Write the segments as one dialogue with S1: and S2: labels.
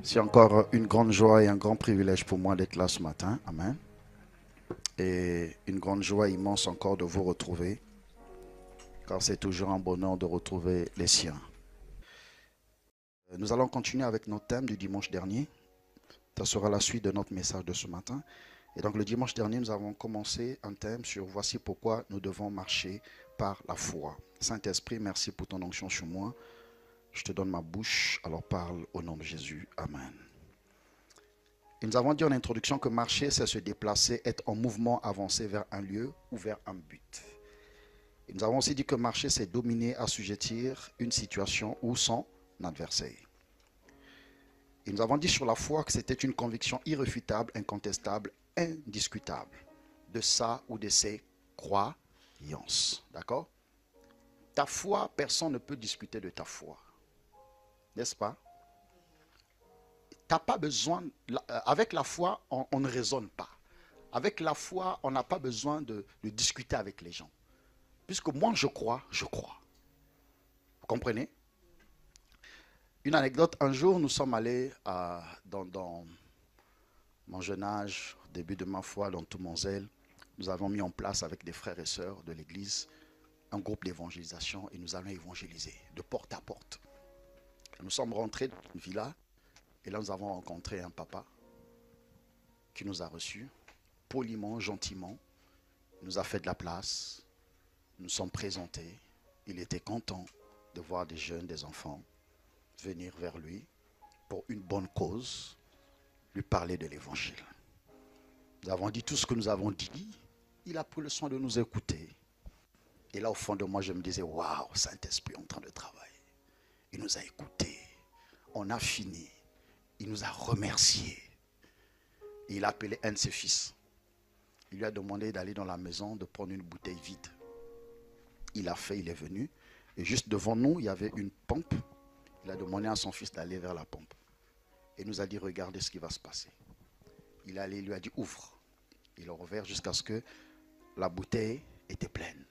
S1: C'est encore une grande joie et un grand privilège pour moi d'être là ce matin. Amen. Et une grande joie immense encore de vous retrouver, car c'est toujours un bonheur de retrouver les siens. Nous allons continuer avec notre thème du dimanche dernier. Ça sera la suite de notre message de ce matin. Et donc le dimanche dernier, nous avons commencé un thème sur voici pourquoi nous devons marcher par la foi. Saint-Esprit, merci pour ton onction sur moi. Je te donne ma bouche, alors parle au nom de Jésus. Amen. Et nous avons dit en introduction que marcher, c'est se déplacer, être en mouvement, avancer vers un lieu ou vers un but. Et nous avons aussi dit que marcher, c'est dominer, assujettir une situation ou son adversaire. Et nous avons dit sur la foi que c'était une conviction irréfutable, incontestable, indiscutable de sa ou de ses croyances. D'accord? Ta foi, personne ne peut discuter de ta foi. N'est-ce pas? T'as pas besoin, avec la foi, on ne raisonne pas. Avec la foi, on n'a pas besoin de discuter avec les gens. Puisque moi, je crois, je crois. Vous comprenez? Une anecdote, un jour, nous sommes allés dans mon jeune âge, au début de ma foi, dans tout mon zèle, nous avons mis en place avec des frères et sœurs de l'église un groupe d'évangélisation et nous allons évangéliser de porte à porte. Nous sommes rentrés dans une villa et là nous avons rencontré un papa qui nous a reçus poliment, gentiment. Il nous a fait de la place, nous sommes présentés. Il était content de voir des jeunes, des enfants venir vers lui pour une bonne cause, lui parler de l'évangile. Nous avons dit tout ce que nous avons dit. Il a pris le soin de nous écouter. Et là, au fond de moi, je me disais, waouh, Saint-Esprit est en train de travailler. Il nous a écoutés. On a fini. Il nous a remerciés. Et il a appelé un de ses fils. Il lui a demandé d'aller dans la maison, de prendre une bouteille vide. Il a fait, il est venu. Et juste devant nous, il y avait une pompe. Il a demandé à son fils d'aller vers la pompe. Et il nous a dit, regardez ce qui va se passer. Il est allé, il lui a dit, ouvre. Il a ouvert jusqu'à ce que la bouteille était pleine.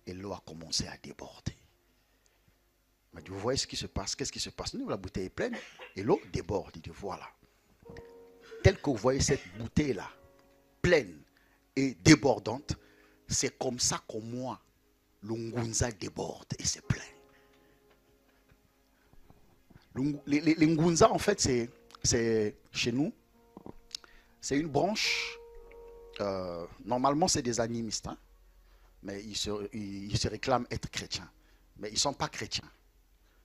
S1: Et l'eau a commencé à déborder. Il m'a dit, vous voyez ce qui se passe? Qu'est-ce qui se passe? Nous, la bouteille est pleine et l'eau déborde. Il dit, voilà. Tel que vous voyez cette bouteille-là, pleine et débordante, c'est comme ça qu'au moins, le ngunza déborde et c'est plein. Les ngunza, en fait, c'est chez nous, c'est une branche. Normalement, c'est des animistes, hein, mais ils se réclament être chrétiens. Mais ils ne sont pas chrétiens.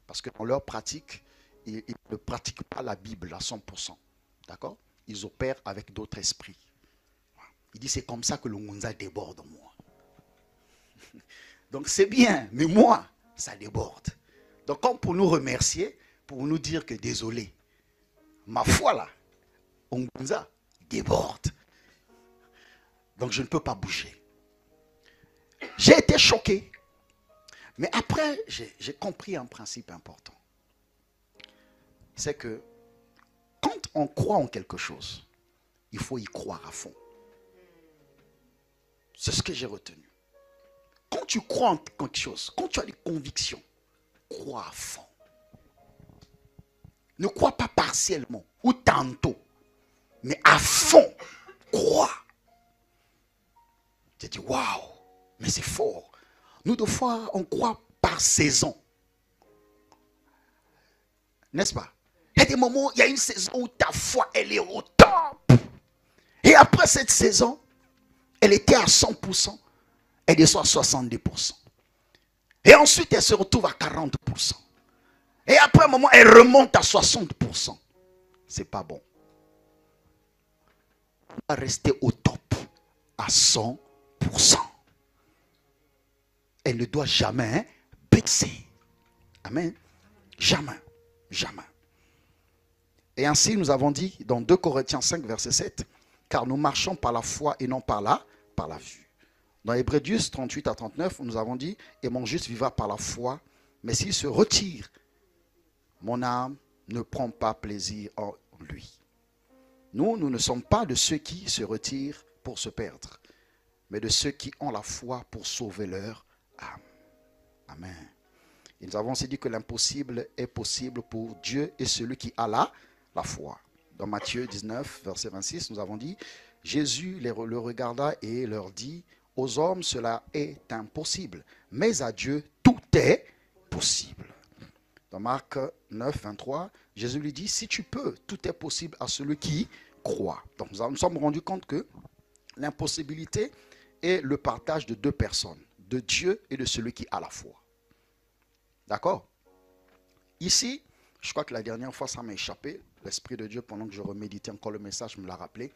S1: Parce que dans leur pratique, ils ne pratiquent pas la Bible à 100%. D'accord? Ils opèrent avec d'autres esprits. Il dit, c'est comme ça que le Ngunza déborde en moi. Donc c'est bien, mais moi, ça déborde. Donc comme pour nous remercier, pour nous dire que désolé, ma foi là, Ngunza déborde. Donc je ne peux pas bouger. J'ai été choqué. Mais après, j'ai compris un principe important. C'est que quand on croit en quelque chose, il faut y croire à fond. C'est ce que j'ai retenu. Quand tu crois en quelque chose, quand tu as des convictions, crois à fond. Ne crois pas partiellement ou tantôt, mais à fond, crois. J'ai dit, waouh, mais c'est fort. Nous, deux fois, on croit par saison. N'est-ce pas? Il y a des moments, il y a une saison où ta foi, elle est au top. Et après cette saison, elle était à 100%. Elle descend à 70%. Et ensuite, elle se retrouve à 40%. Et après un moment, elle remonte à 60%. C'est pas bon. On va rester au top à 100%. Elle ne doit jamais baisser. Amen. Jamais. Jamais. Et ainsi, nous avons dit dans 2 Corinthiens 5, verset 7, car nous marchons par la foi et non par la vue. Dans Hébreux 10, 38 à 39, nous avons dit, et mon juste vivra par la foi, mais s'il se retire, mon âme ne prend pas plaisir en lui. Nous ne sommes pas de ceux qui se retirent pour se perdre, mais de ceux qui ont la foi pour sauver leur âme. Amen. Et nous avons aussi dit que l'impossible est possible pour Dieu et celui qui a la la foi. Dans Matthieu 19, verset 26, nous avons dit, Jésus le regarda et leur dit, aux hommes cela est impossible, mais à Dieu tout est possible. Dans Marc 9, 23, Jésus lui dit, si tu peux, tout est possible à celui qui croit. Donc nous nous sommes rendus compte que l'impossibilité est le partage de deux personnes, de Dieu et de celui qui a la foi. D'accord? Ici, je crois que la dernière fois ça m'a échappé, l'Esprit de Dieu pendant que je reméditais encore le message me l'a rappelé.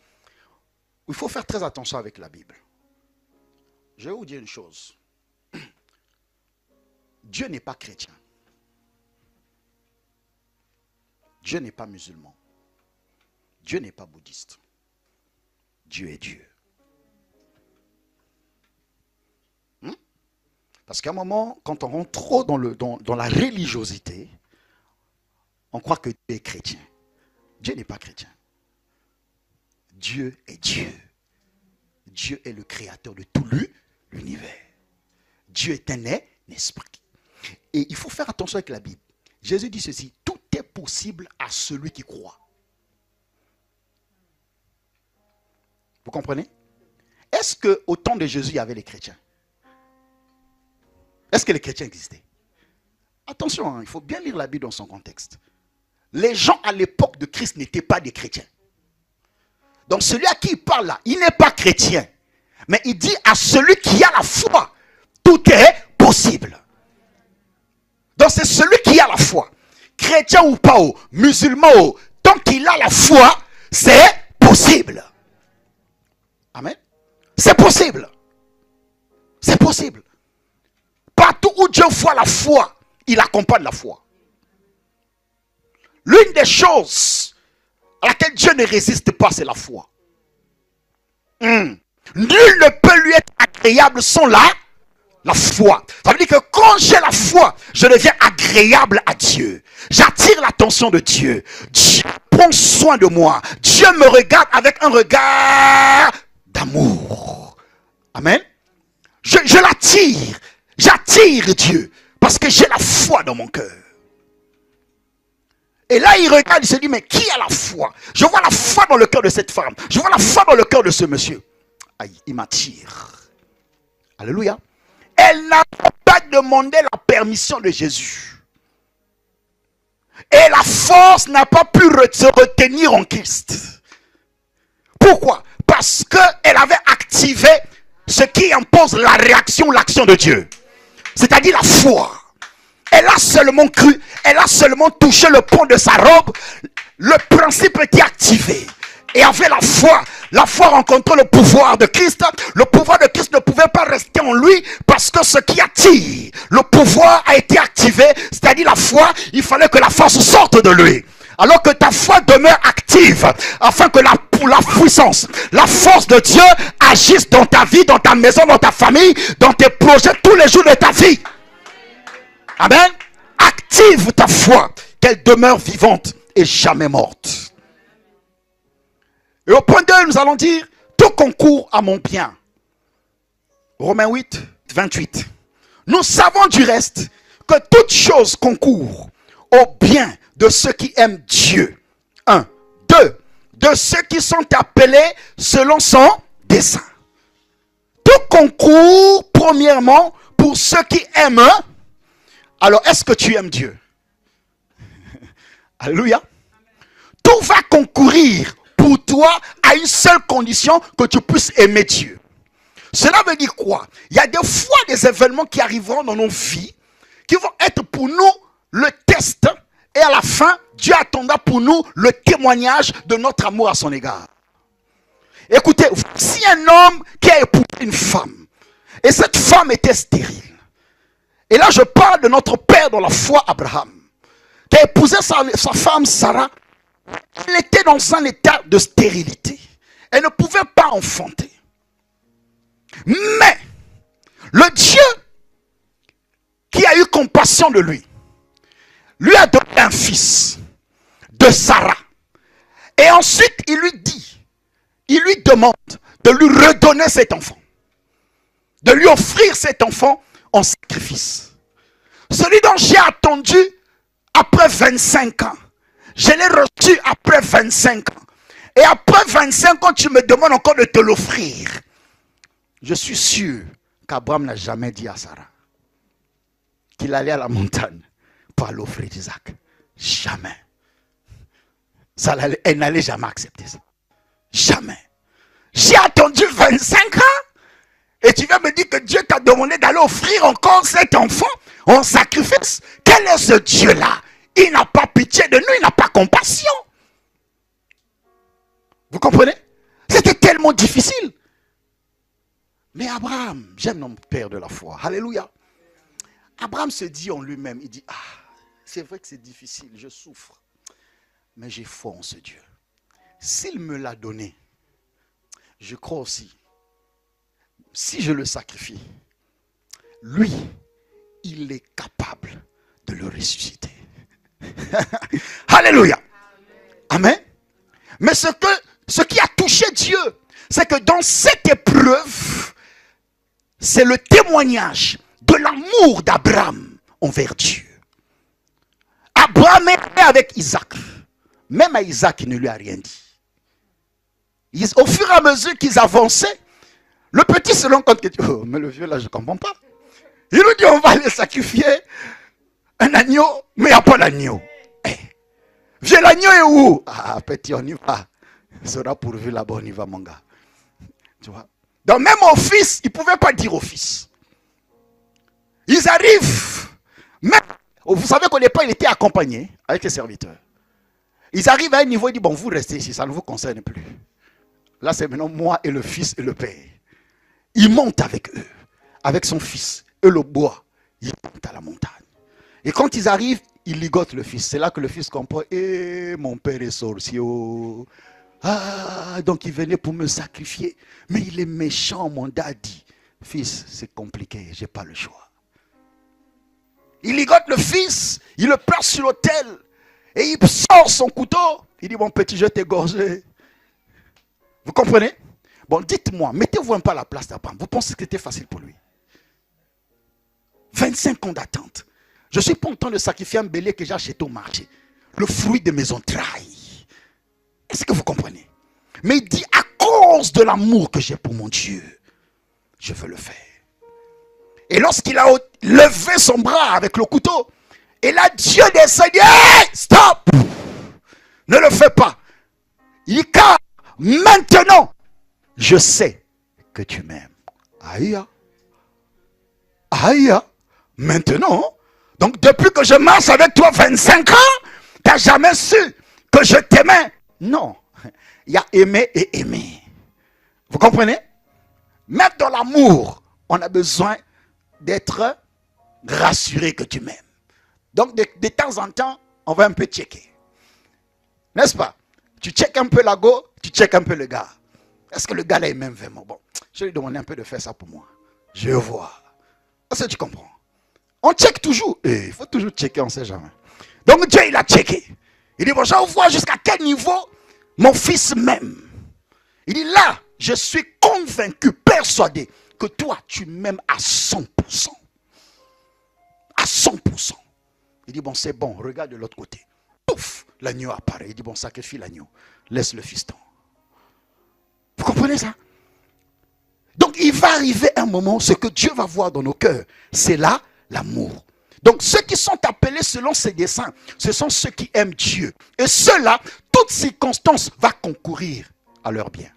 S1: Il faut faire très attention avec la Bible. Je vais vous dire une chose. Dieu n'est pas chrétien. Dieu n'est pas musulman. Dieu n'est pas bouddhiste. Dieu est Dieu. Parce qu'à un moment, quand on rentre trop dans la religiosité, on croit que Dieu est chrétien. Dieu n'est pas chrétien. Dieu est Dieu. Dieu est le créateur de tout l'univers. Dieu est un esprit. Et il faut faire attention avec la Bible. Jésus dit ceci, tout est possible à celui qui croit. Vous comprenez? Est-ce qu'au temps de Jésus, il y avait les chrétiens? Est-ce que les chrétiens existaient? Attention, hein, il faut bien lire la Bible dans son contexte. Les gens à l'époque de Christ n'étaient pas des chrétiens. Donc celui à qui il parle là, il n'est pas chrétien. Mais il dit à celui qui a la foi, tout est possible. Donc c'est celui qui a la foi. Chrétien ou pas, musulman, tant qu'il a la foi, c'est possible. Amen. C'est possible. C'est possible. Partout où Dieu voit la foi, il accompagne la foi. L'une des choses à laquelle Dieu ne résiste pas, c'est la foi. Nul ne peut lui être agréable sans la foi. Ça veut dire que quand j'ai la foi, je deviens agréable à Dieu. J'attire l'attention de Dieu. Dieu prend soin de moi. Dieu me regarde avec un regard d'amour. Amen. Je l'attire. J'attire Dieu parce que j'ai la foi dans mon cœur. Et là, il regarde, il se dit, mais qui a la foi? Je vois la foi dans le cœur de cette femme. Je vois la foi dans le cœur de ce monsieur. Aïe, il m'attire. Alléluia. Elle n'a pas demandé la permission de Jésus. Et la force n'a pas pu se retenir en Christ. Pourquoi? Parce qu'elle avait activé ce qui impose la réaction, l'action de Dieu. C'est-à-dire la foi. Elle a seulement cru, elle a seulement touché le pont de sa robe. Le principe était activé. Et avec la foi rencontrant le pouvoir de Christ. Le pouvoir de Christ ne pouvait pas rester en lui parce que ce qui attire, le pouvoir a été activé. C'est-à-dire la foi, il fallait que la force sorte de lui. Alors que ta foi demeure active afin que la puissance, la force de Dieu agisse dans ta vie, dans ta maison, dans ta famille, dans tes projets tous les jours de ta vie. Amen. Active ta foi, qu'elle demeure vivante et jamais morte. Et au point 2, nous allons dire, tout concourt à mon bien. Romains 8, 28. Nous savons du reste que toute chose concourt au bien de ceux qui aiment Dieu. 1. 2. De ceux qui sont appelés selon son dessein. Tout concourt, premièrement, pour ceux qui aiment. Alors, est-ce que tu aimes Dieu? Alléluia. Tout va concourir pour toi à une seule condition, que tu puisses aimer Dieu. Cela veut dire quoi? Il y a des fois des événements qui arriveront dans nos vies qui vont être pour nous le test. Et à la fin, Dieu attendra pour nous le témoignage de notre amour à son égard. Écoutez, voici un homme qui a épousé une femme. Et cette femme était stérile. Et là, je parle de notre père dans la foi, Abraham, qui a épousé sa femme Sarah. Elle était dans un état de stérilité. Elle ne pouvait pas enfanter. Mais, le Dieu qui a eu compassion de lui a donné un fils de Sarah. Et ensuite, il lui demande de lui redonner cet enfant. De lui offrir cet enfant en sacrifice. Celui dont j'ai attendu après 25 ans. Je l'ai reçu après 25 ans. Et après 25 ans, tu me demandes encore de te l'offrir. Je suis sûr qu'Abraham n'a jamais dit à Sarah qu'il allait à la montagne pour aller offrir Isaac. Jamais. Elle n'allait jamais accepter ça. Jamais. J'ai attendu 25 ans et tu viens me dire que Dieu t'a demandé d'aller offrir encore cet enfant en sacrifice. Quel est ce Dieu-là? Il n'a pas pitié de nous, il n'a pas compassion. Vous comprenez? C'était tellement difficile. Mais Abraham, j'aime mon père de la foi. Alléluia. Abraham se dit en lui-même, il dit, ah, c'est vrai que c'est difficile, je souffre. Mais j'ai foi en ce Dieu. S'il me l'a donné, je crois aussi, si je le sacrifie, lui, il est capable de le ressusciter. Alléluia. Amen. Mais ce qui a touché Dieu, c'est que dans cette épreuve, c'est le témoignage de l'amour d'Abraham envers Dieu. Abraham est avec Isaac. Même à Isaac, il ne lui a rien dit. Au fur et à mesure qu'ils avançaient, le petit se rend compte que, oh, mais le vieux là, je ne comprends pas. Il nous dit, on va aller sacrifier un agneau, mais il n'y a pas d'agneau. Vieux, l'agneau est où? Ah, petit, on y va. Il sera pourvu là-bas, on y va, mon gars. Tu vois? Donc même au fils, il ne pouvait pas dire au fils. Ils arrivent. Même, vous savez qu'au départ, il était accompagné avec les serviteurs. Ils arrivent à un niveau, il dit, bon, vous restez ici, ça ne vous concerne plus. Là, c'est maintenant moi et le fils et le père. Il monte avec eux, avec son fils, et le bois. Il monte à la montagne. Et quand ils arrivent, ils ligotent le fils. C'est là que le fils comprend, mon père est sorcier. Ah, donc il venait pour me sacrifier. Mais il est méchant, mon daddy. Fils, c'est compliqué, j'ai pas le choix. Il ligote le fils, il le place sur l'autel. Et il sort son couteau. Il dit, mon petit, je t'ai égorgé. Vous comprenez? Bon, dites-moi, mettez-vous un peu à la place d'Abraham. Vous pensez que c'était facile pour lui? 25 ans d'attente. Je suis pas en train de sacrifier un bélier que j'ai acheté au marché. Le fruit de mes entrailles. Est-ce que vous comprenez? Mais il dit, à cause de l'amour que j'ai pour mon Dieu, je veux le faire. Et lorsqu'il a levé son bras avec le couteau, et là Dieu descend, dit, hey, stop! Ne le fais pas. Il dit, car maintenant, je sais que tu m'aimes. Aïe. Aïe. Maintenant, donc depuis que je marche avec toi 25 ans, tu n'as jamais su que je t'aimais. Non. Il y a aimer et aimer. Vous comprenez? Même dans l'amour, on a besoin d'être rassuré que tu m'aimes. Donc de temps en temps, on va un peu checker. N'est-ce pas? Tu checkes un peu la go, tu checkes un peu le gars. Est-ce que le gars là il m'aime vraiment? Bon, je vais lui demander un peu de faire ça pour moi. Je vois. Est-ce que tu comprends? On check toujours. Et il faut toujours checker, on ne sait jamais. Donc Dieu il a checké. Il dit, bon, je vois jusqu'à quel niveau mon fils m'aime. Il dit, là, je suis convaincu, persuadé que toi, tu m'aimes à 100%. À 100%. Il dit, bon, c'est bon, regarde de l'autre côté. Pouf, l'agneau apparaît. Il dit, bon, sacrifie l'agneau. Laisse le fiston. Vous comprenez ça? Donc, il va arriver un moment, ce que Dieu va voir dans nos cœurs, c'est là l'amour. Donc, ceux qui sont appelés selon ses desseins, ce sont ceux qui aiment Dieu. Et ceux-là, toute circonstance va concourir à leur bien.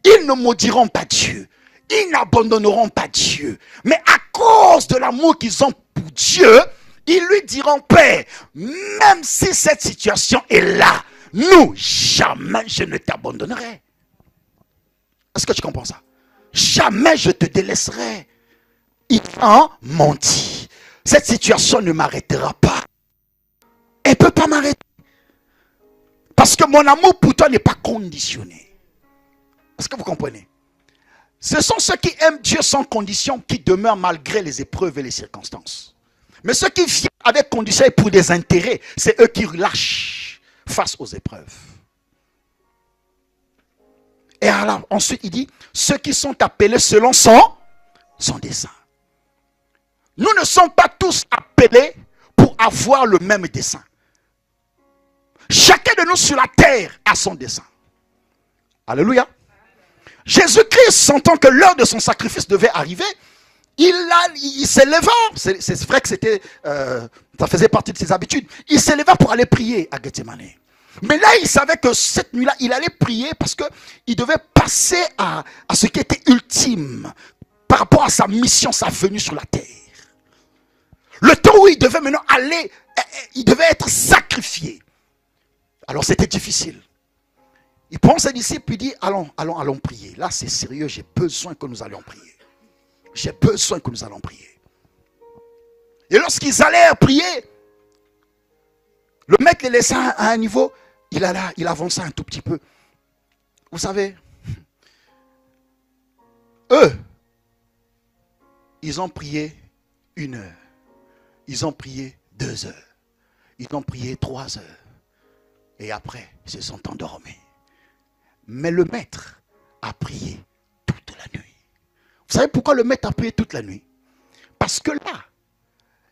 S1: Ils ne maudiront pas Dieu. Ils n'abandonneront pas Dieu. Mais à cause de l'amour qu'ils ont pour Dieu, ils lui diront, Père, même si cette situation est là, nous, jamais je ne t'abandonnerai. Est-ce que tu comprends ça? Jamais je te délaisserai. Il a menti. Cette situation ne m'arrêtera pas. Elle ne peut pas m'arrêter. Parce que mon amour pour toi n'est pas conditionné. Est-ce que vous comprenez? Ce sont ceux qui aiment Dieu sans condition qui demeurent malgré les épreuves et les circonstances. Mais ceux qui viennent avec condition et pour des intérêts, c'est eux qui lâchent face aux épreuves. Et alors, ensuite, il dit, ceux qui sont appelés selon son dessein. Nous ne sommes pas tous appelés pour avoir le même dessein. Chacun de nous sur la terre a son dessein. Alléluia. Jésus-Christ, sentant que l'heure de son sacrifice devait arriver, il s'éleva. C'est vrai que ça faisait partie de ses habitudes. Il s'éleva pour aller prier à Gethsemane. Mais là, il savait que cette nuit-là, il allait prier parce qu'il devait passer à ce qui était ultime par rapport à sa mission, sa venue sur la terre. Le temps où il devait maintenant aller, il devait être sacrifié. Alors c'était difficile. Il prend ses disciples et dit, allons prier. Là, c'est sérieux, j'ai besoin que nous allions prier. J'ai besoin que nous allons prier. Et lorsqu'ils allèrent prier, le maître les laissa à un niveau, il avança un tout petit peu. Vous savez, eux, ils ont prié 1 heure. Ils ont prié 2 heures. Ils ont prié 3 heures. Et après, ils se sont endormis. Mais le maître a prié toute la nuit. Vous savez pourquoi le maître a prié toute la nuit? Parce que là,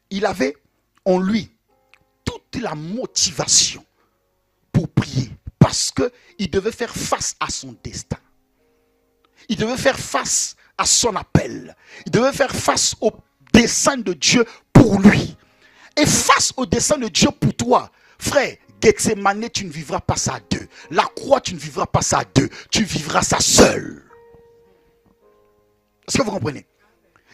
S1: il avait en lui toute la motivation pour prier. Parce qu'il devait faire face à son destin. Il devait faire face à son appel. Il devait faire face au dessein de Dieu pour lui. Et face au dessein de Dieu pour toi, frère, Gethsemane, tu ne vivras pas ça à 2. La croix, tu ne vivras pas ça à 2. Tu vivras ça seul. Est-ce que vous comprenez?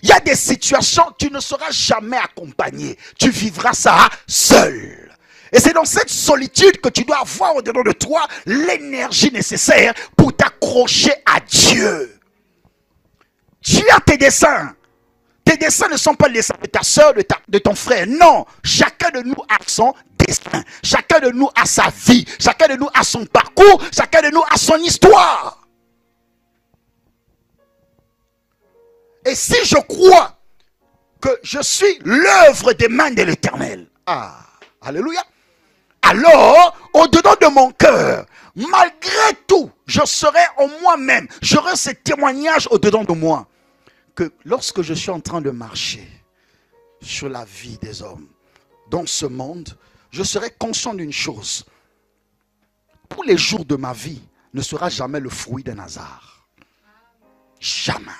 S1: Il y a des situations, tu ne seras jamais accompagné. Tu vivras ça seul. Et c'est dans cette solitude que tu dois avoir au-dedans de toi l'énergie nécessaire pour t'accrocher à Dieu. Tu as tes desseins. Tes desseins ne sont pas les desseins de ta soeur, de ton frère. Non, chacun de nous a son destin. Chacun de nous a sa vie. Chacun de nous a son parcours. Chacun de nous a son histoire. Et si je crois que je suis l'œuvre des mains de l'Éternel, alléluia, alors, au-dedans de mon cœur, malgré tout, je serai en moi-même, j'aurai ce témoignage au-dedans de moi, que lorsque je suis en train de marcher sur la vie des hommes, dans ce monde, je serai conscient d'une chose. Tous les jours de ma vie ne sera jamais le fruit d'un hasard. Jamais.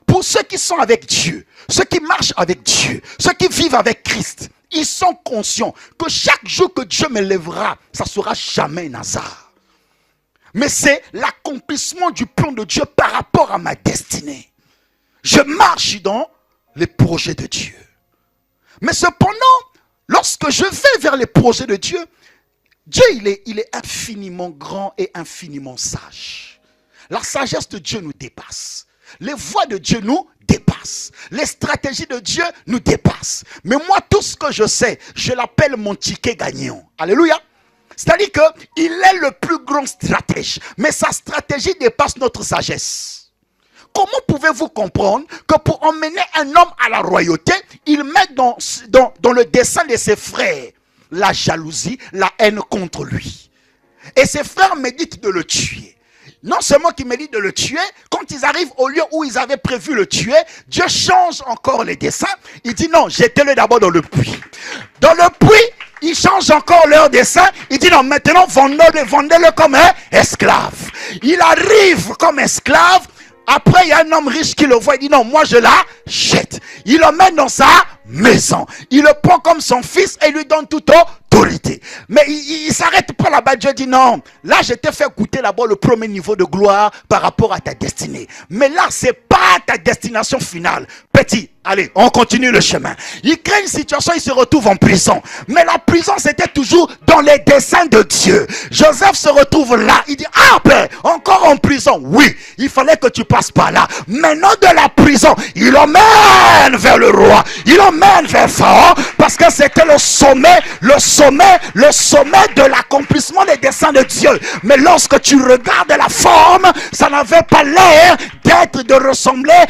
S1: Pour ceux qui sont avec Dieu, ceux qui marchent avec Dieu, ceux qui vivent avec Christ, ils sont conscients que chaque jour que Dieu me lèvera, ça ne sera jamais un hasard. Mais c'est l'accomplissement du plan de Dieu par rapport à ma destinée. Je marche dans les projets de Dieu. Mais cependant, lorsque je vais vers les projets de Dieu, Dieu il est infiniment grand et infiniment sage. La sagesse de Dieu nous dépasse. Les voies de Dieu nous dépassent. Les stratégies de Dieu nous dépassent. Mais moi, tout ce que je sais, je l'appelle mon ticket gagnant. Alléluia. C'est-à-dire qu'il est le plus grand stratège. Mais sa stratégie dépasse notre sagesse. Comment pouvez-vous comprendre que pour emmener un homme à la royauté, il met dans le dessein de ses frères la jalousie, la haine contre lui. Et ses frères méditent de le tuer. Non seulement qu'ils méditent de le tuer, quand ils arrivent au lieu où ils avaient prévu le tuer, Dieu change encore les desseins. Il dit non, jetez-le d'abord dans le puits. Dans le puits, il change encore leur dessein. Il dit non, maintenant vendez-le comme un esclave. Il arrive comme esclave. Après, il y a un homme riche qui le voit. Il dit non, moi je la jette. Il le met dans sa maison. Il le prend comme son fils et lui donne toute autorité. Mais il ne s'arrête pas là-bas. Dieu dit non. Là, je t'ai fait goûter d'abord le premier niveau de gloire par rapport à ta destinée. Mais là, ce n'est pas ta destination finale. Petit, allez, on continue le chemin. Il crée une situation, il se retrouve en prison. Mais la prison, c'était toujours dans les desseins de Dieu. Joseph se retrouve là. Il dit, ah ben, encore en prison. Oui, il fallait que tu passes par là. Maintenant de la prison, il emmène vers le roi. Il emmène vers Pharaon. Parce que c'était le sommet de l'accomplissement des desseins de Dieu. Mais lorsque tu regardes la forme, ça n'avait pas l'air d'être, de ressembler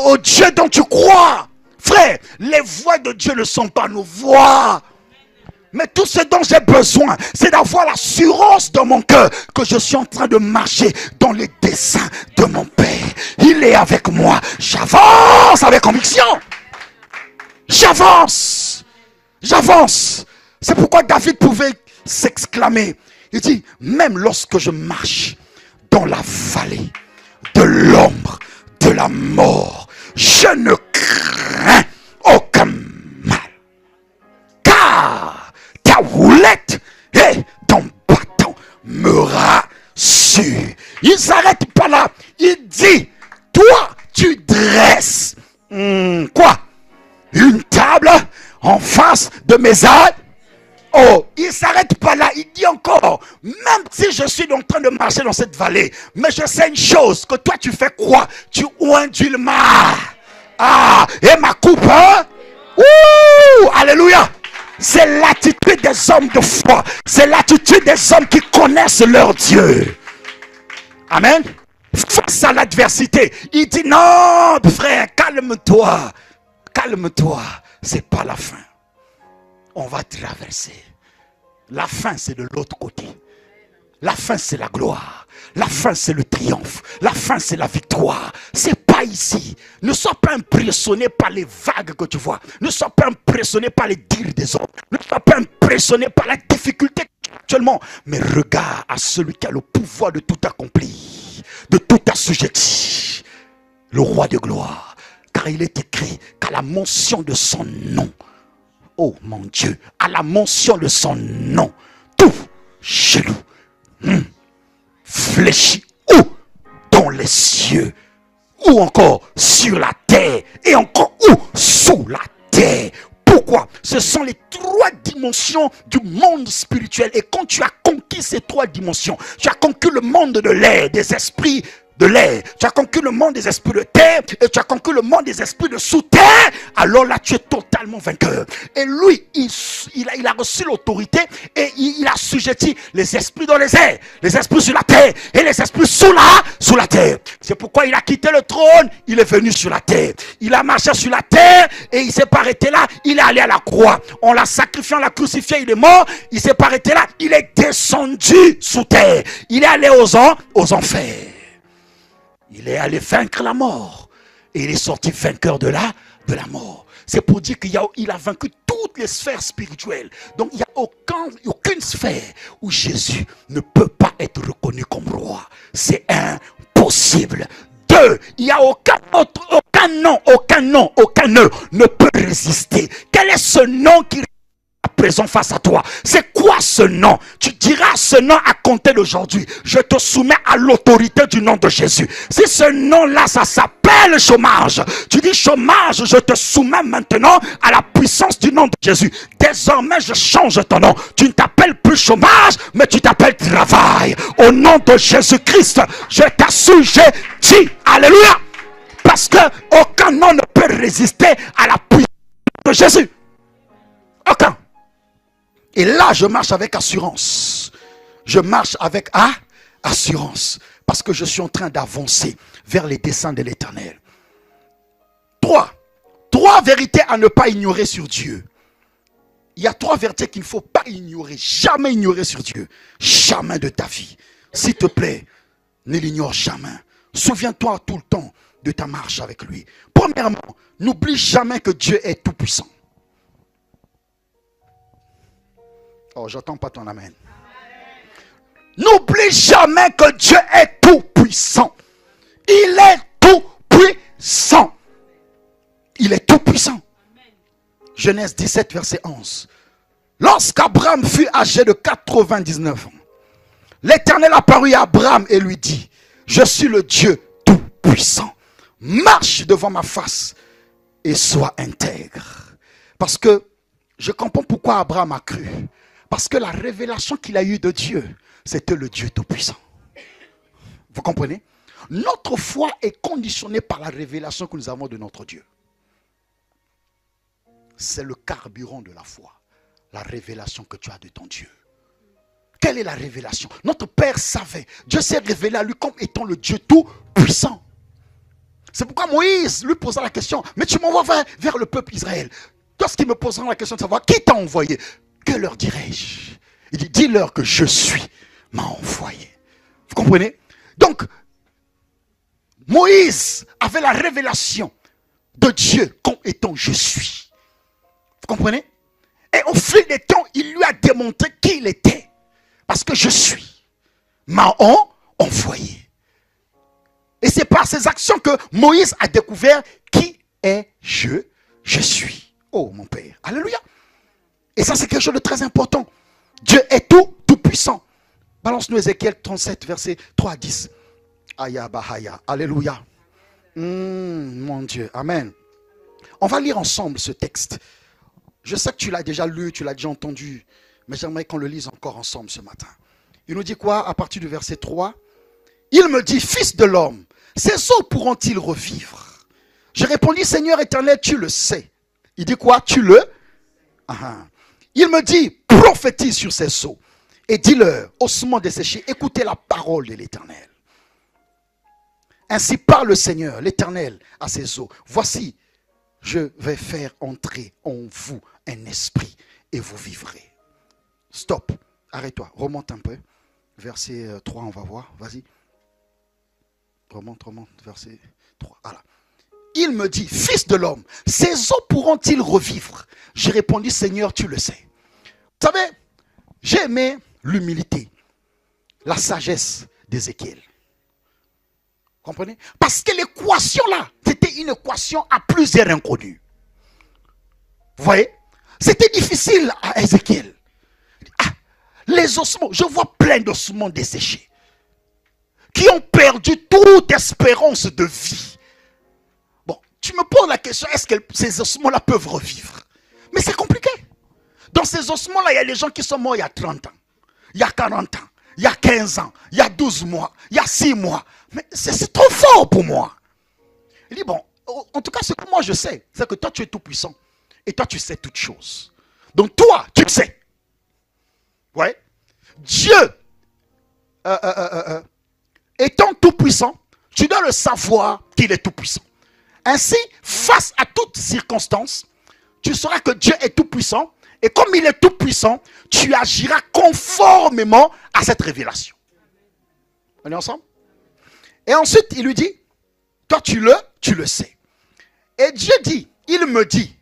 S1: au Dieu dont tu crois. Frère, les voies de Dieu ne sont pas nos voies. Mais tout ce dont j'ai besoin, c'est d'avoir l'assurance dans mon cœur que je suis en train de marcher dans les desseins de mon Père. Il est avec moi. J'avance avec conviction. J'avance. C'est pourquoi David pouvait s'exclamer. Il dit, même lorsque je marche dans la vallée de l'ombre de la mort, je ne crains aucun mal. Car ta houlette et ton bâton me rassurent. Il ne s'arrête pas là. Il dit, toi, tu dresses quoi? Une table en face de mes ânes. Oh, il ne s'arrête pas là, il dit encore, même si je suis en train de marcher dans cette vallée, mais je sais une chose, que toi tu fais quoi? Tu induis ma. Ah, et ma coupe, hein? Ouh, alléluia! C'est l'attitude des hommes de foi, c'est l'attitude des hommes qui connaissent leur Dieu. Amen. Face à l'adversité, il dit non, frère, calme-toi, calme-toi, c'est pas la fin. On va traverser. La fin, c'est de l'autre côté. La fin, c'est la gloire. La fin, c'est le triomphe. La fin, c'est la victoire. C'est pas ici. Ne sois pas impressionné par les vagues que tu vois. Ne sois pas impressionné par les dires des hommes. Ne sois pas impressionné par la difficulté actuellement. Mais regarde à celui qui a le pouvoir de tout accomplir, de tout assujettir. Le roi de gloire. Car il est écrit qu'à la mention de son nom, oh mon Dieu, à la mention de son nom, tout genou fléchit ou dans les cieux, ou encore sur la terre, et encore ou sous la terre. Pourquoi? Ce sont les trois dimensions du monde spirituel. Et quand tu as conquis ces trois dimensions, tu as conquis le monde de l'air, des esprits de l'air, tu as conquis le monde des esprits de terre, et tu as conquis le monde des esprits de sous-terre, alors là tu es totalement vainqueur. Et lui, il a reçu l'autorité et il a assujetti les esprits dans les airs, les esprits sur la terre et les esprits sous la terre. C'est pourquoi il a quitté le trône, il est venu sur la terre. Il a marché sur la terre et il s'est pas arrêté là, il est allé à la croix. On l'a sacrifié, on l'a crucifié, il est mort, il s'est pas arrêté là, il est descendu sous terre. Il est allé aux enfers. Il est allé vaincre la mort. Et il est sorti vainqueur de la mort. C'est pour dire qu'il a vaincu toutes les sphères spirituelles. Donc il n'y a aucune sphère où Jésus ne peut pas être reconnu comme roi. C'est impossible. Deux, il n'y a aucun nom ne peut résister. Quel est ce nom qui présent face à toi? C'est quoi ce nom? Tu diras ce nom à compter d'aujourd'hui. Je te soumets à l'autorité du nom de Jésus. Si ce nom-là, ça s'appelle chômage, tu dis chômage, je te soumets maintenant à la puissance du nom de Jésus. Désormais, je change ton nom. Tu ne t'appelles plus chômage, mais tu t'appelles travail. Au nom de Jésus-Christ, je t'assujettis. Alléluia. Parce que aucun nom ne peut résister à la puissance de Jésus. Aucun. Et là, je marche avec assurance. Je marche avec assurance. Parce que je suis en train d'avancer vers les desseins de l'Éternel. Trois vérités à ne pas ignorer sur Dieu. Il y a trois vérités qu'il ne faut pas ignorer. Jamais ignorer sur Dieu. Jamais de ta vie. S'il te plaît, ne l'ignore jamais. Souviens-toi tout le temps de ta marche avec lui. Premièrement, n'oublie jamais que Dieu est tout puissant. Oh, j'entends pas ton amen. N'oublie jamais que Dieu est tout puissant. Il est tout puissant. Il est tout puissant. Genèse 17, verset 11. Lorsqu'Abraham fut âgé de 99 ans, l'Éternel apparut à Abraham et lui dit, je suis le Dieu tout puissant. Marche devant ma face et sois intègre. Parce que je comprends pourquoi Abraham a cru. Parce que la révélation qu'il a eue de Dieu, c'était le Dieu Tout-Puissant. Vous comprenez? Notre foi est conditionnée par la révélation que nous avons de notre Dieu. C'est le carburant de la foi. La révélation que tu as de ton Dieu. Quelle est la révélation? Notre Père savait. Dieu s'est révélé à lui comme étant le Dieu Tout-Puissant. C'est pourquoi Moïse lui posa la question, mais tu m'envoies vers le peuple Israël. Lorsqu'il me posera la question de savoir qui t'a envoyé, que leur dirai-je? Il dit, dis-leur que je suis m'a envoyé. Vous comprenez? Donc, Moïse avait la révélation de Dieu comme étant je suis. Vous comprenez? Et au fil des temps, il lui a démontré qui il était. Parce que je suis m'a envoyé. Et c'est par ces actions que Moïse a découvert qui est je suis. Oh mon Père, alléluia. Et ça c'est quelque chose de très important. Dieu est tout puissant. Balance-nous Ézéchiel 37, verset 3 à 10. Aya bahaya, alléluia. Mon Dieu, amen. On va lire ensemble ce texte. Je sais que tu l'as déjà lu, tu l'as déjà entendu, mais j'aimerais qu'on le lise encore ensemble ce matin. Il nous dit quoi à partir du verset 3? Il me dit, fils de l'homme, ces eaux pourront-ils revivre? Je répondis, Seigneur éternel, tu le sais. Il dit quoi? Tu le? Il me dit, prophétise sur ces eaux et dis-leur, ossements desséchés, écoutez la parole de l'Éternel. Ainsi parle le Seigneur, l'Éternel, à ces eaux. Voici, je vais faire entrer en vous un esprit et vous vivrez. Stop, arrête-toi, remonte un peu. Verset 3, on va voir, vas-y. Remonte, verset 3, voilà. Il me dit, fils de l'homme, ces eaux pourront-ils revivre? J'ai répondu, Seigneur, tu le sais. Vous savez, j'ai aimé l'humilité, la sagesse d'Ézéchiel. Comprenez? Parce que l'équation là, c'était une équation à plusieurs inconnus. Vous voyez? C'était difficile à Ézéchiel. Les ossements, je vois plein d'ossements desséchés, qui ont perdu toute espérance de vie. Bon, tu me poses la question, est-ce que ces ossements-là peuvent revivre? Mais c'est compliqué. Dans ces ossements-là, il y a des gens qui sont morts il y a 30 ans, il y a 40 ans, il y a 15 ans, il y a 12 mois, il y a 6 mois. Mais c'est trop fort pour moi. Il dit, bon, en tout cas, ce que moi je sais, c'est que toi tu es tout puissant. Et toi tu sais toutes choses. Donc toi, tu sais. Ouais. Dieu, étant tout puissant, tu dois le savoir qu'il est tout puissant. Ainsi, face à toute circonstance, tu sauras que Dieu est tout puissant. Et comme il est tout puissant, tu agiras conformément à cette révélation. On est ensemble? Et ensuite, il lui dit, toi tu le sais. Et Dieu dit, il me dit,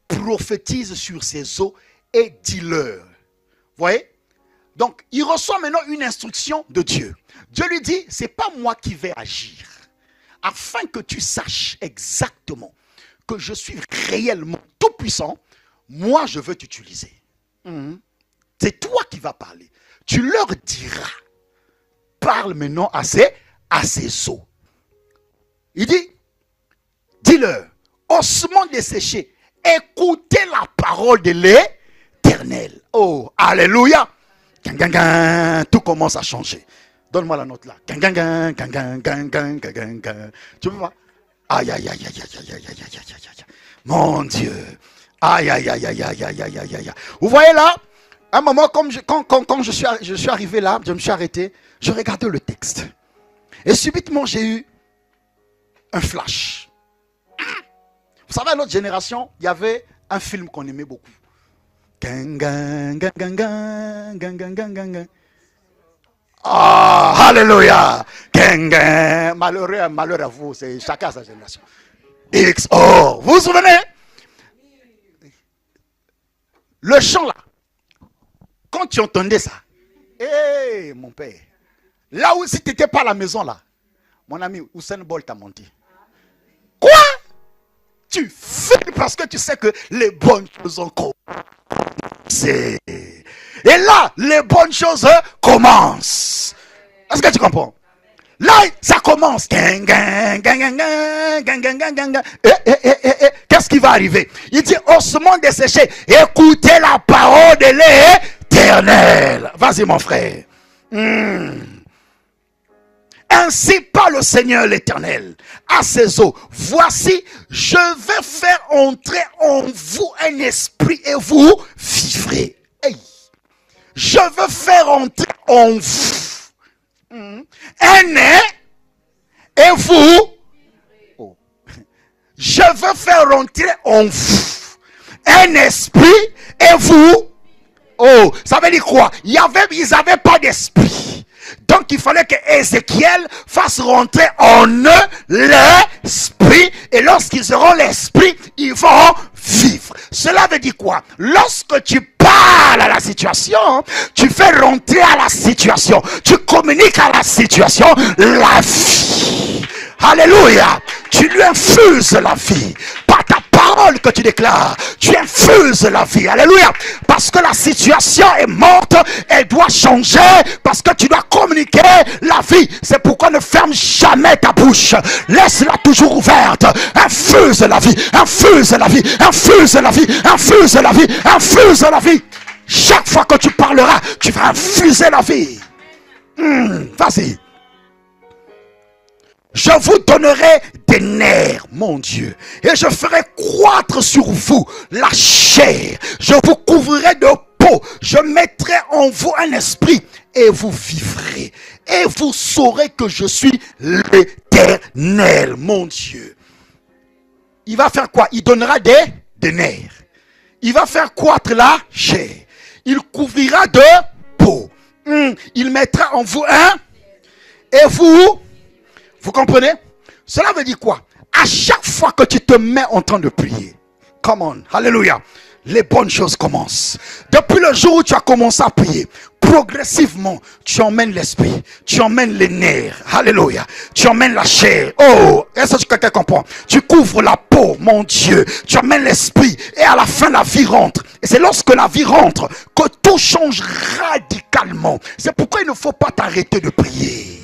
S1: prophétise sur ces eaux et dis-leur. Vous voyez? Donc, il reçoit maintenant une instruction de Dieu. Dieu lui dit, c'est pas moi qui vais agir. Afin que tu saches exactement que je suis réellement tout puissant, moi je veux t'utiliser. C'est toi qui vas parler. Tu leur diras, parle maintenant à ces eaux. Il dit, dis-leur, ossements desséchés, écoutez la parole de l'Éternel. Oh, alléluia. Tout commence à changer. Donne-moi la note là. Tu peux voir? Aïe, aïe, aïe, aïe, aïe, aïe, aïe, aïe, aïe, aïe. Mon Dieu. Aïe, aïe, aïe, aïe, aïe, aïe, aïe, aïe, aïe. Vous voyez là? À un moment, quand je suis arrivé là, je me suis arrêté, je regardais le texte. Et subitement, j'ai eu un flash. Vous savez, à notre génération, il y avait un film qu'on aimait beaucoup. Ah, alléluia. Malheur à vous, c'est chacun sa génération. XO, vous vous souvenez? Le chant là, quand tu entendais ça, hé mon père, là où si tu n'étais pas à la maison là, mon ami Usain Bolt t'a menti. Quoi? Tu fais parce que tu sais que les bonnes choses ont commencé. Et là, les bonnes choses commencent. Est-ce que tu comprends? Là, ça commence. Qu'est-ce qui va arriver? Il dit, ossements desséchés, écoutez la parole de l'Éternel. Vas-y mon frère. Ainsi parle le Seigneur l'Éternel à ces eaux. Voici, je vais faire entrer en vous un esprit et vous vivrez. Hey. Je veux faire entrer en vous un nez et vous. Oh. Je veux faire entrer en vous un esprit et vous. Oh, ça veut dire quoi? Ils n'avaient pas d'esprit. Donc il fallait que Ézéchiel fasse rentrer en eux l'esprit. Et lorsqu'ils auront l'esprit, ils vont vivre. Cela veut dire quoi? Lorsque tu parles à la situation, tu fais rentrer à la situation, tu communiques à la situation la vie. Alléluia. Tu lui infuses la vie. Par ta parole que tu déclares, tu infuses la vie. Alléluia. Parce que la situation est morte, elle doit changer. Parce que tu dois communiquer la vie. C'est pourquoi ne ferme jamais ta bouche. Laisse-la toujours ouverte. Infuse la vie. Infuse la vie. Infuse la vie. Infuse la vie. Infuse la vie. Chaque fois que tu parleras, tu vas infuser la vie. Vas-y. Je vous donnerai des nerfs, mon Dieu, et je ferai croître sur vous la chair. Je vous couvrirai de peau. Je mettrai en vous un esprit et vous vivrez. Et vous saurez que je suis l'Éternel, mon Dieu. Il va faire quoi? Il donnera des nerfs. Il va faire croître la chair. Il couvrira de peau. Il mettra en vous un et vous comprenez? Cela veut dire quoi? À chaque fois que tu te mets en train de prier, come on, alléluia, les bonnes choses commencent. Depuis le jour où tu as commencé à prier, progressivement, tu emmènes l'esprit, tu emmènes les nerfs, alléluia, tu emmènes la chair. Oh, est-ce que quelqu'un comprend? Tu couvres la peau, mon Dieu, tu emmènes l'esprit, et à la fin, la vie rentre. Et c'est lorsque la vie rentre que tout change radicalement. C'est pourquoi il ne faut pas t'arrêter de prier.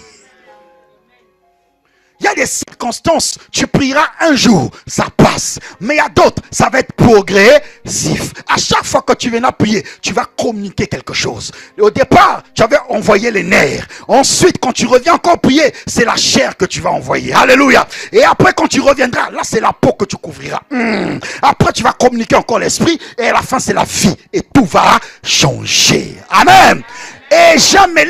S1: Il y a des circonstances, tu prieras un jour, ça passe. Mais il y a d'autres, ça va être progressif. À chaque fois que tu viens prier, tu vas communiquer quelque chose. Et au départ, tu avais envoyé les nerfs. Ensuite, quand tu reviens encore prier, c'est la chair que tu vas envoyer. Alléluia. Et après, quand tu reviendras, là, c'est la peau que tu couvriras. Après, tu vas communiquer encore l'esprit. Et à la fin, c'est la vie. Et tout va changer. Amen. Et jamais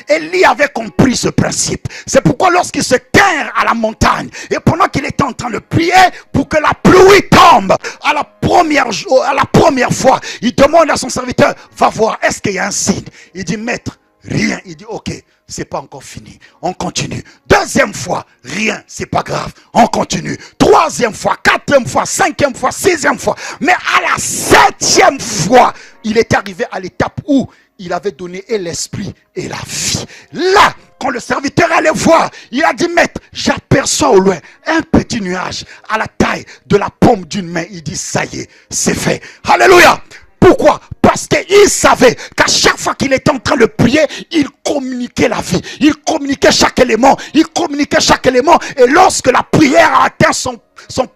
S1: Élie avait compris ce principe. C'est pourquoi lorsqu'il se tinrent à la montagne, et pendant qu'il était en train de prier pour que la pluie tombe à la première fois, il demande à son serviteur, va voir, est-ce qu'il y a un signe? Il dit, maître, rien. Il dit, ok, c'est pas encore fini, on continue. Deuxième fois, rien, c'est pas grave, on continue. Troisième fois, quatrième fois, cinquième fois, sixième fois. Mais à la septième fois, il est arrivé à l'étape où il avait donné et l'esprit et la vie. Là, quand le serviteur allait voir, il a dit, maître, j'aperçois au loin un petit nuage à la taille de la paume d'une main. Il dit, ça y est, c'est fait. Alléluia. Pourquoi? Parce qu'il savait qu'à chaque fois qu'il était en train de prier, il communiquait la vie. Il communiquait chaque élément. Il communiquait chaque élément. Et lorsque la prière a atteint son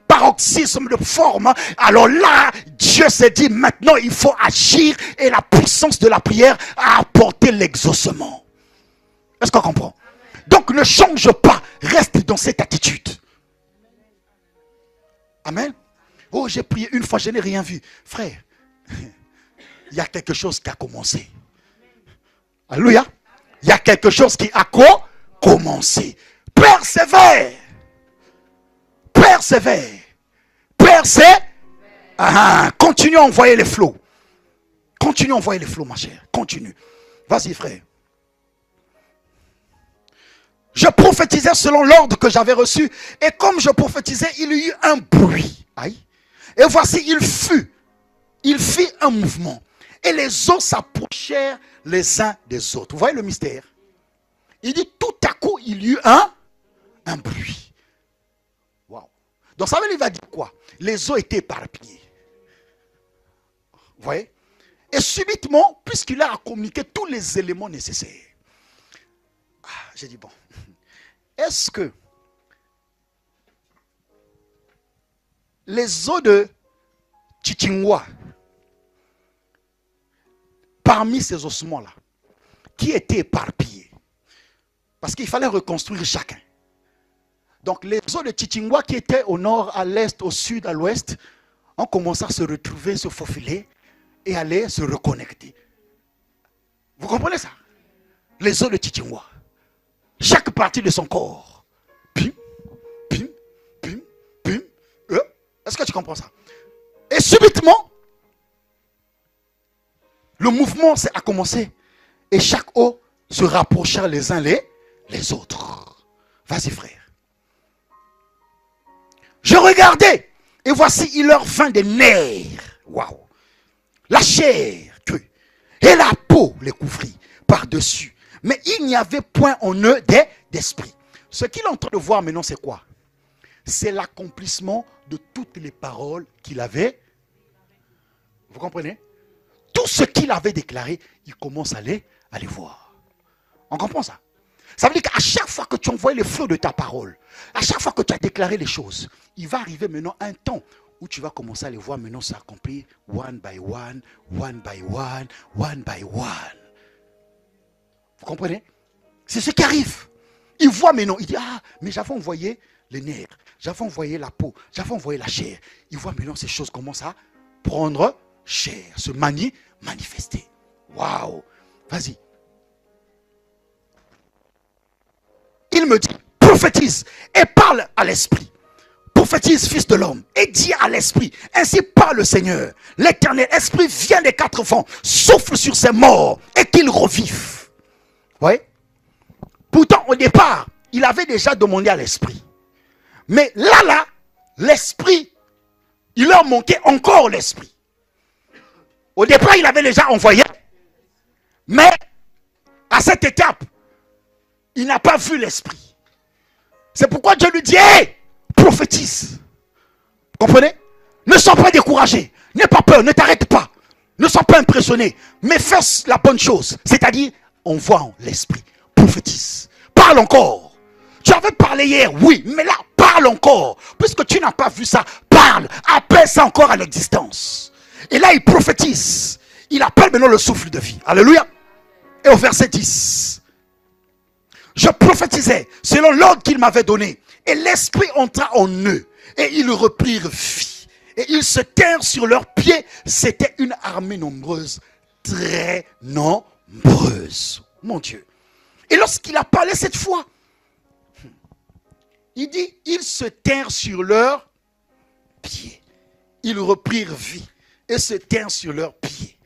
S1: paroxysme de forme, alors là, Dieu s'est dit, maintenant il faut agir, et la puissance de la prière a apporté l'exaucement. Est-ce qu'on comprend? Donc ne change pas, reste dans cette attitude. Amen. Oh, j'ai prié une fois, je n'ai rien vu. Frère, il y a quelque chose qui a commencé. Alléluia. Il y a quelque chose qui a commencé. Persévère. Persévère. Continue à envoyer les flots. Continue à envoyer les flots, ma chère. Continue. Vas-y, frère. Je prophétisais selon l'ordre que j'avais reçu. Et comme je prophétisais, il y eut un bruit. Aïe. Et voici, il fit un mouvement. Et les eaux s'approchèrent les uns des autres. Vous voyez le mystère? Il dit, tout à coup, il y eut un bruit. Waouh. Donc ça veut dire, il va dire quoi? Les eaux étaient éparpillées. Vous voyez? Et subitement, puisqu'il a communiqué tous les éléments nécessaires. J'ai dit, bon, est-ce que les eaux de Tchitchingwa, parmi ces ossements-là, qui étaient éparpillés, parce qu'il fallait reconstruire chacun. Donc les eaux de Tchitchingwa qui étaient au nord, à l'est, au sud, à l'ouest, ont commencé à se retrouver, se faufiler et aller se reconnecter. Vous comprenez ça? Les eaux de Tchitchingwa. Chaque partie de son corps. Pim, pim, pim, pim. Est-ce que tu comprends ça? Et subitement, le mouvement a commencé. Et chaque eau se rapprocha les uns les autres. Vas-y, frère. Je regardais. Et voici, il leur vint des nerfs. Waouh! La chair crue. Et la peau les couvrit par-dessus. Mais il n'y avait point en eux d'esprit. Ce qu'il est en train de voir maintenant, c'est quoi? C'est l'accomplissement de toutes les paroles qu'il avait. Vous comprenez? Tout ce qu'il avait déclaré, il commence à les voir. On comprend ça? Ça veut dire qu'à chaque fois que tu envoies les flots de ta parole, à chaque fois que tu as déclaré les choses, il va arriver maintenant un temps où tu vas commencer à les voir maintenant s'accomplir one by one, one by one, one by one. Vous comprenez? C'est ce qui arrive. Il voit maintenant, il dit, ah, mais j'avais envoyé les nerfs, j'avais envoyé la peau, j'avais envoyé la chair. Il voit maintenant ces choses commencent à prendre chair, se manifester. Waouh! Vas-y. Il me dit, prophétise et parle à l'esprit. Prophétise, fils de l'homme, et dis à l'esprit, ainsi parle le Seigneur. L'éternel esprit vient des quatre vents, souffle sur ces morts et qu'ils revivent. Vous voyez? Pourtant, au départ, il avait déjà demandé à l'esprit. Mais là, l'esprit, il leur manquait encore l'esprit. Au départ, il avait déjà envoyé. Mais, à cette étape, il n'a pas vu l'esprit. C'est pourquoi Dieu lui dit, hey, prophétise. Vous comprenez? Ne sois pas découragé. N'aie pas peur, ne t'arrête pas. Ne sois pas impressionné. Mais fais la bonne chose. C'est-à-dire, envoie l'esprit. Prophétise. Parle encore. Tu avais parlé hier, oui, mais là, parle encore. Puisque tu n'as pas vu ça, parle. Appelle ça encore à l'existence. Et là, il prophétise. Il appelle maintenant le souffle de vie. Alléluia. Et au verset 10. Je prophétisais selon l'ordre qu'il m'avait donné. Et l'esprit entra en eux. Et ils reprirent vie. Et ils se tinrent sur leurs pieds. C'était une armée nombreuse. Très nombreuse. Mon Dieu. Et lorsqu'il a parlé cette fois, il dit, ils se tinrent sur leurs pieds. Ils reprirent vie. Et se tinrent sur leurs pieds.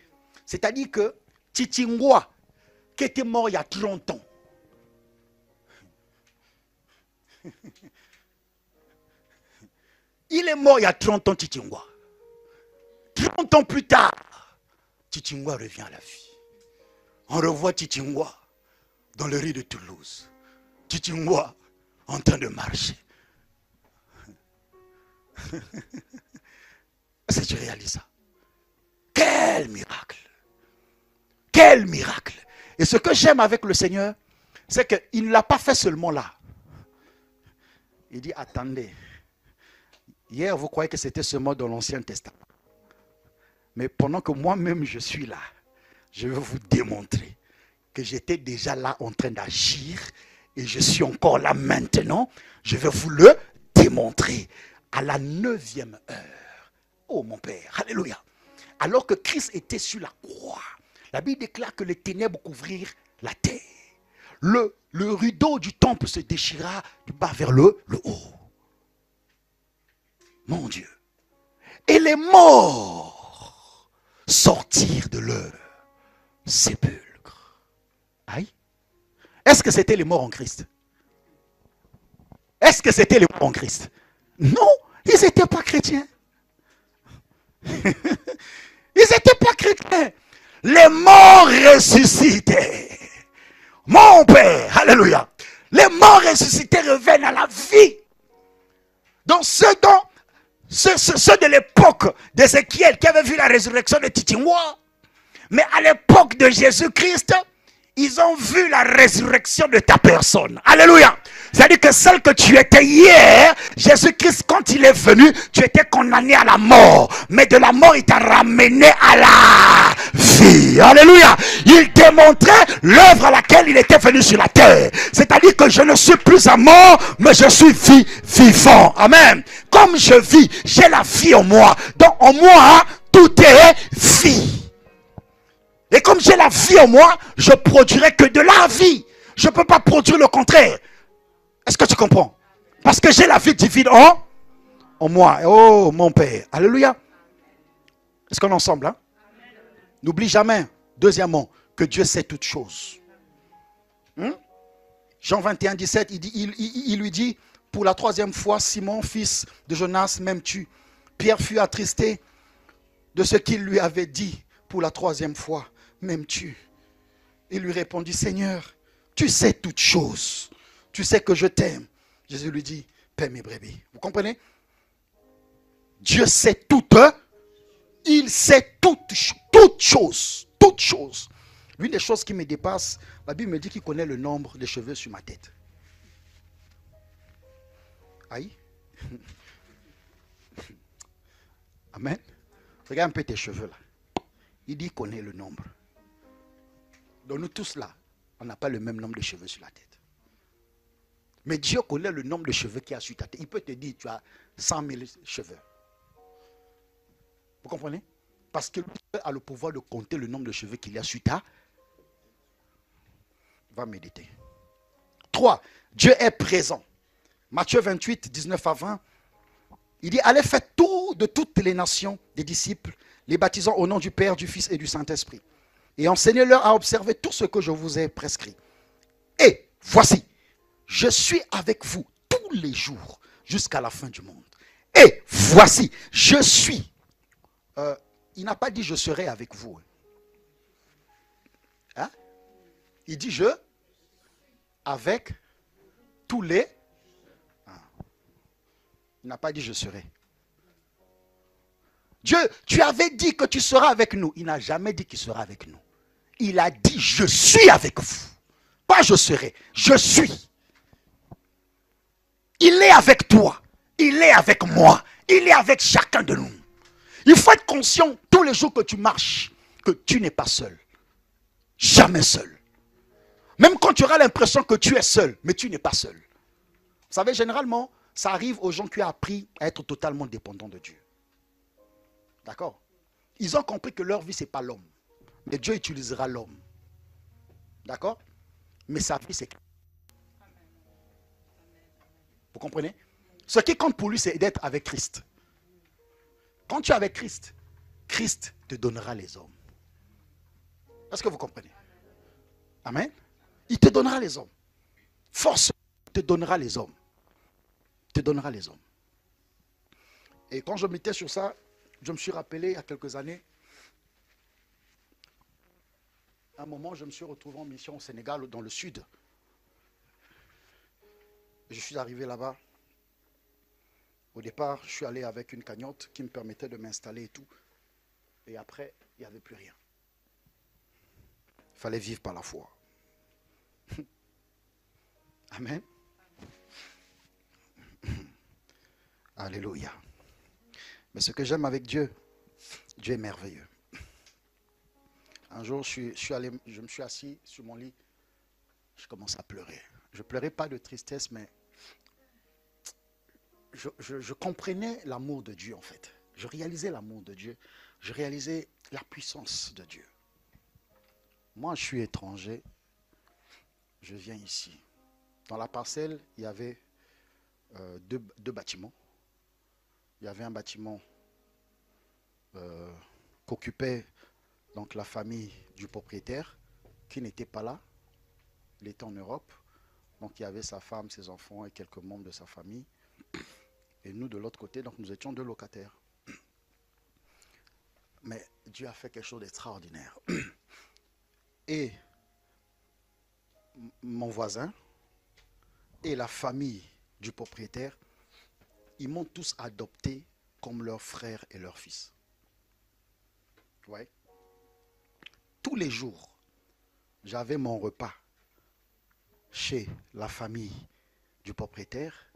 S1: C'est-à-dire que Titingwa, qui était mort il y a 30 ans, il est mort il y a 30 ans, Titingwa. 30 ans plus tard, Titingwa revient à la vie. On revoit Titingwa dans le rue de Toulouse. Titingwa en train de marcher. Est-ce que tu réalises ça? Quel miracle! Quel miracle! Et ce que j'aime avec le Seigneur, c'est qu'il ne l'a pas fait seulement là. Il dit, attendez. Hier, vous croyez que c'était seulement dans l'Ancien Testament. Mais pendant que moi-même je suis là, je vais vous démontrer que j'étais déjà là en train d'agir et je suis encore là maintenant. Je vais vous le démontrer à la 9e heure. Oh mon Père, alléluia. Alors que Christ était sur la croix, la Bible déclare que les ténèbres couvrirent la terre. Le rideau du temple se déchira du bas vers le haut. Mon Dieu. Et les morts sortirent de leur sépulcre. Aïe. Est-ce que c'était les morts en Christ? Est-ce que c'était les morts en Christ? Non, ils n'étaient pas chrétiens. Ils n'étaient pas chrétiens. Les morts ressuscitaient. Mon Père, alléluia. Les morts ressuscités reviennent à la vie. Donc ceux de l'époque d'Ézéchiel qui avaient vu la résurrection de Titingwa, mais à l'époque de Jésus-Christ, ils ont vu la résurrection de ta personne. Alléluia. C'est-à-dire que celle que tu étais hier, Jésus-Christ, quand il est venu, tu étais condamné à la mort. Mais de la mort, il t'a ramené à la vie. Alléluia. Il démontrait l'œuvre à laquelle il était venu sur la terre. C'est-à-dire que je ne suis plus à mort, mais je suis vivant. Amen. Comme je vis, j'ai la vie en moi. Donc en moi, tout est vie. Et comme j'ai la vie en moi, je produirai que de la vie. Je ne peux pas produire le contraire. Est-ce que tu comprends? Parce que j'ai la vie divine en moi. Oh mon Père. Alléluia. Est-ce qu'on est ensemble? Hein? N'oublie jamais, deuxièmement, que Dieu sait toutes choses. Jean 21, 17, il lui dit, pour la 3e fois, Simon, fils de Jonas, m'aimes-tu? Pierre fut attristé de ce qu'il lui avait dit pour la troisième fois. M'aimes-tu? Il lui répondit, Seigneur, tu sais toutes choses. Tu sais que je t'aime. Jésus lui dit, paie mes brebis. Vous comprenez? Dieu sait toutes. Il sait toutes choses. Toutes choses. L'une des choses qui me dépasse, la Bible me dit qu'il connaît le nombre des cheveux sur ma tête. Aïe. Amen. Regarde un peu tes cheveux là. Il dit qu'il connaît le nombre. Donc nous tous là, on n'a pas le même nombre de cheveux sur la tête. Mais Dieu connaît le nombre de cheveux qu'il y a sur ta tête. Il peut te dire tu as 100 000 cheveux. Vous comprenez? Parce que Dieu a le pouvoir de compter le nombre de cheveux qu'il y a sur ta tête. Va méditer. 3. Dieu est présent. Matthieu 28, 19 à 20. Il dit, allez faire tour de toutes les nations des disciples, les baptisant au nom du Père, du Fils et du Saint-Esprit. Et enseignez-leur à observer tout ce que je vous ai prescrit. Et voici, je suis avec vous tous les jours jusqu'à la fin du monde. Et voici, je suis. Il n'a pas dit je serai avec vous. Hein? Il dit je avec tous les. Il n'a pas dit je serai. Dieu, tu avais dit que tu seras avec nous. Il n'a jamais dit qu'il sera avec nous. Il a dit je suis avec vous. Pas je serai, je suis. Il est avec toi. Il est avec moi. Il est avec chacun de nous. Il faut être conscient tous les jours que tu marches que tu n'es pas seul. Jamais seul. Même quand tu auras l'impression que tu es seul, mais tu n'es pas seul. Vous savez, généralement, ça arrive aux gens qui ont appris à être totalement dépendants de Dieu. D'accord? Ils ont compris que leur vie, ce n'est pas l'homme. Mais Dieu utilisera l'homme. D'accord? Mais sa vie, c'est... Vous comprenez? Ce qui compte pour lui, c'est d'être avec Christ. Quand tu es avec Christ, Christ te donnera les hommes. Est-ce que vous comprenez? Amen. Il te donnera les hommes. Force te donnera les hommes. Te donnera les hommes. Et quand je m'étais sur ça, je me suis rappelé il y a quelques années, à un moment, je me suis retrouvé en mission au Sénégal, dans le sud. Je suis arrivé là-bas. Au départ, je suis allé avec une cagnotte qui me permettait de m'installer et tout. Et après, il n'y avait plus rien. Il fallait vivre par la foi. Amen. Alléluia. Mais ce que j'aime avec Dieu, Dieu est merveilleux. Un jour, je me suis assis sur mon lit. Je commence à pleurer. Je ne pleurais pas de tristesse, mais je comprenais l'amour de Dieu en fait. Je réalisais l'amour de Dieu. Je réalisais la puissance de Dieu. Moi, je suis étranger. Je viens ici. Dans la parcelle, il y avait deux bâtiments. Il y avait un bâtiment qu'occupait donc la famille du propriétaire qui n'était pas là. Il était en Europe. Donc il y avait sa femme, ses enfants et quelques membres de sa famille. Et nous de l'autre côté, donc nous étions deux locataires. Mais Dieu a fait quelque chose d'extraordinaire. Et mon voisin et la famille du propriétaire, ils m'ont tous adopté comme leurs frères et leurs fils. Ouais. Tous les jours, j'avais mon repas chez la famille du propriétaire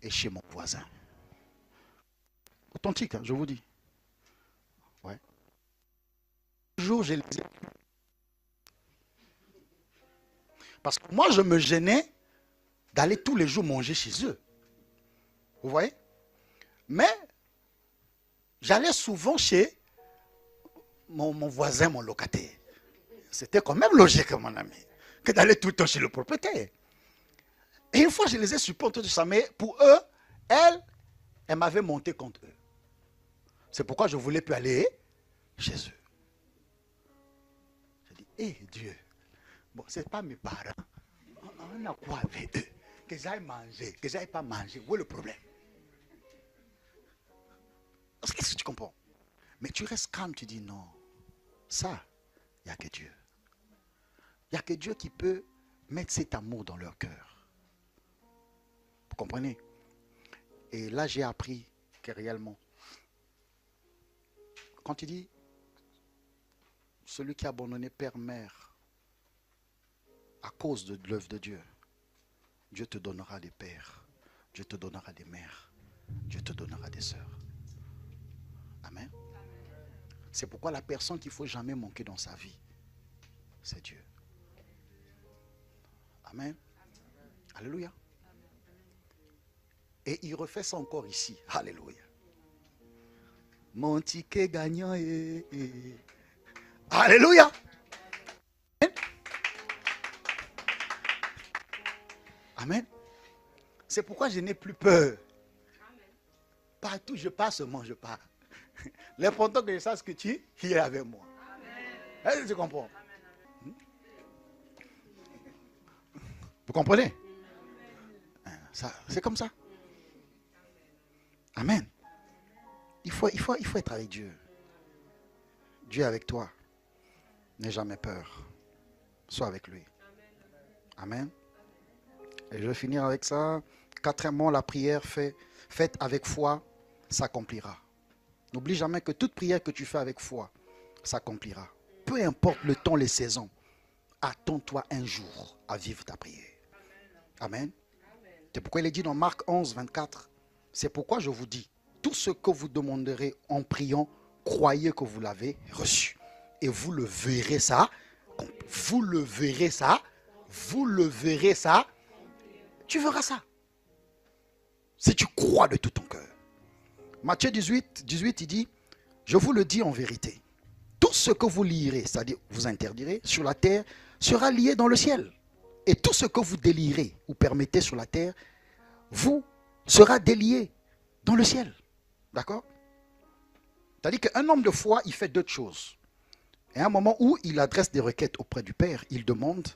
S1: et chez mon voisin. Authentique, hein, je vous dis. Ouais. Un jour, je les ai... Parce que moi, je me gênais d'aller tous les jours manger chez eux. Vous voyez? Mais j'allais souvent chez mon voisin, mon locataire. C'était quand même logique, mon ami, que d'aller tout le temps chez le propriétaire. Et une fois, je les ai supportés de ça, mais pour eux, elle m'avait monté contre eux. C'est pourquoi je ne voulais plus aller chez eux. J'ai dit, hé Dieu, bon, ce n'est pas mes parents. On a quoi avec eux? Que j'aille manger, que j'aille pas manger. Où est le problème? Mais tu restes calme, tu dis non. Ça, il n'y a que Dieu. Il n'y a que Dieu qui peut mettre cet amour dans leur cœur. Vous comprenez? Et là, j'ai appris que réellement, quand tu dis, celui qui a abandonné père, mère, à cause de l'œuvre de Dieu, Dieu te donnera des pères, Dieu te donnera des mères, Dieu te donnera des sœurs. Amen. C'est pourquoi la personne qu'il ne faut jamais manquer dans sa vie, c'est Dieu. Amen. Alléluia. Et il refait ça encore ici. Alléluia. Mon ticket gagnant est... Alléluia. Amen. C'est pourquoi je n'ai plus peur. Partout je passe, seulement je pars. L'important que je sache que tu es avec moi. Est-ce que tu comprends? Vous comprenez? C'est comme ça. Amen. Il faut être avec Dieu. Dieu est avec toi. N'aie jamais peur. Sois avec lui. Amen. Et je vais finir avec ça. Quatrièmement, la prière faite avec foi s'accomplira. N'oublie jamais que toute prière que tu fais avec foi s'accomplira. Peu importe le temps, les saisons, attends-toi un jour à vivre ta prière. Amen. C'est pourquoi il est dit dans Marc 11, 24. C'est pourquoi je vous dis, tout ce que vous demanderez en priant, croyez que vous l'avez reçu. Et vous le verrez ça. Vous le verrez ça. Vous le verrez ça. Tu verras ça. Si tu crois de tout ton cœur. Matthieu 18, il dit, je vous le dis en vérité. Tout ce que vous lirez, c'est-à-dire vous interdirez sur la terre, sera lié dans le ciel. Et tout ce que vous délirez ou permettez sur la terre, vous sera délié dans le ciel. D'accord? C'est-à-dire qu'un homme de foi, il fait deux choses. Et à un moment où il adresse des requêtes auprès du Père, il demande,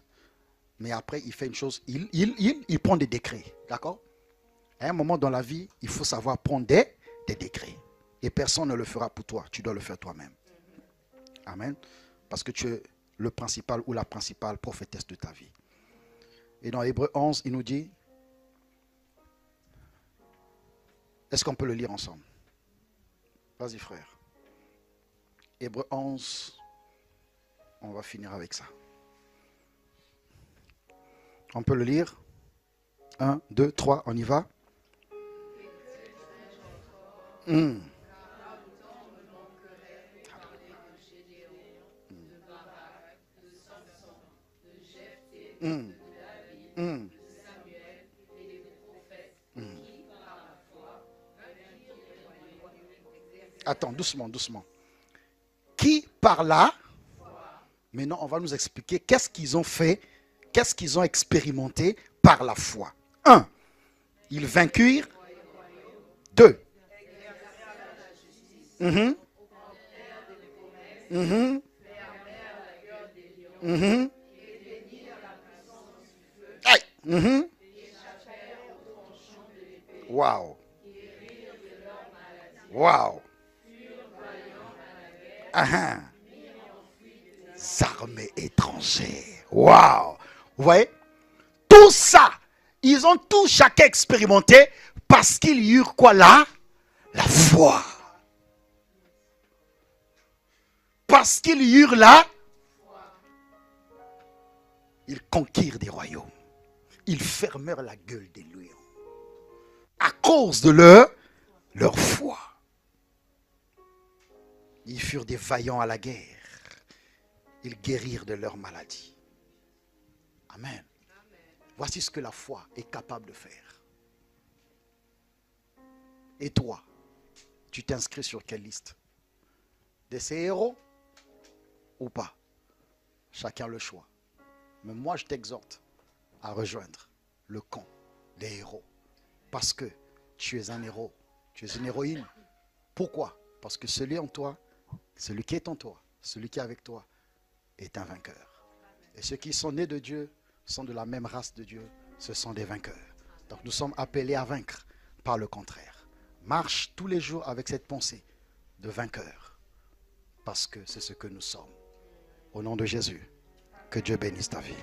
S1: mais après il fait une chose, il prend des décrets. D'accord? À un moment dans la vie, il faut savoir prendre des décrets. Et personne ne le fera pour toi. Tu dois le faire toi-même. Amen. Parce que tu es le principal ou la principale prophétesse de ta vie. Et dans Hébreux 11, il nous dit, est-ce qu'on peut le lire ensemble? Vas-y frère. Hébreux 11, on va finir avec ça. On peut le lire? 1, 2, 3, on y va? Attends, doucement, doucement. Qui par là? Maintenant, on va nous expliquer qu'est-ce qu'ils ont fait, qu'est-ce qu'ils ont expérimenté par la foi. 1. Ils vainquirent. 2. Aïe. Waouh. Waouh. Armées étrangères. Waouh. Vous voyez? Tout ça, ils ont tout chacun expérimenté parce qu'ils eurent quoi là? La foi. Parce qu'ils eurent là, ils conquirent des royaumes. Ils fermèrent la gueule des lions. À cause de leur foi. Ils furent des vaillants à la guerre. Ils guérirent de leur maladie. Amen. Voici ce que la foi est capable de faire. Et toi, tu t'inscris sur quelle liste? De ces héros ou pas? Chacun le choix. Mais moi, je t'exhorte à rejoindre le camp des héros. Parce que tu es un héros. Tu es une héroïne. Pourquoi? Parce que celui en toi, celui qui est en toi, celui qui est avec toi, est un vainqueur. Et ceux qui sont nés de Dieu sont de la même race de Dieu. Ce sont des vainqueurs. Donc nous sommes appelés à vaincre par le contraire. Marche tous les jours avec cette pensée de vainqueur. parce que c'est ce que nous sommes. Au nom de Jésus, que Dieu bénisse ta vie.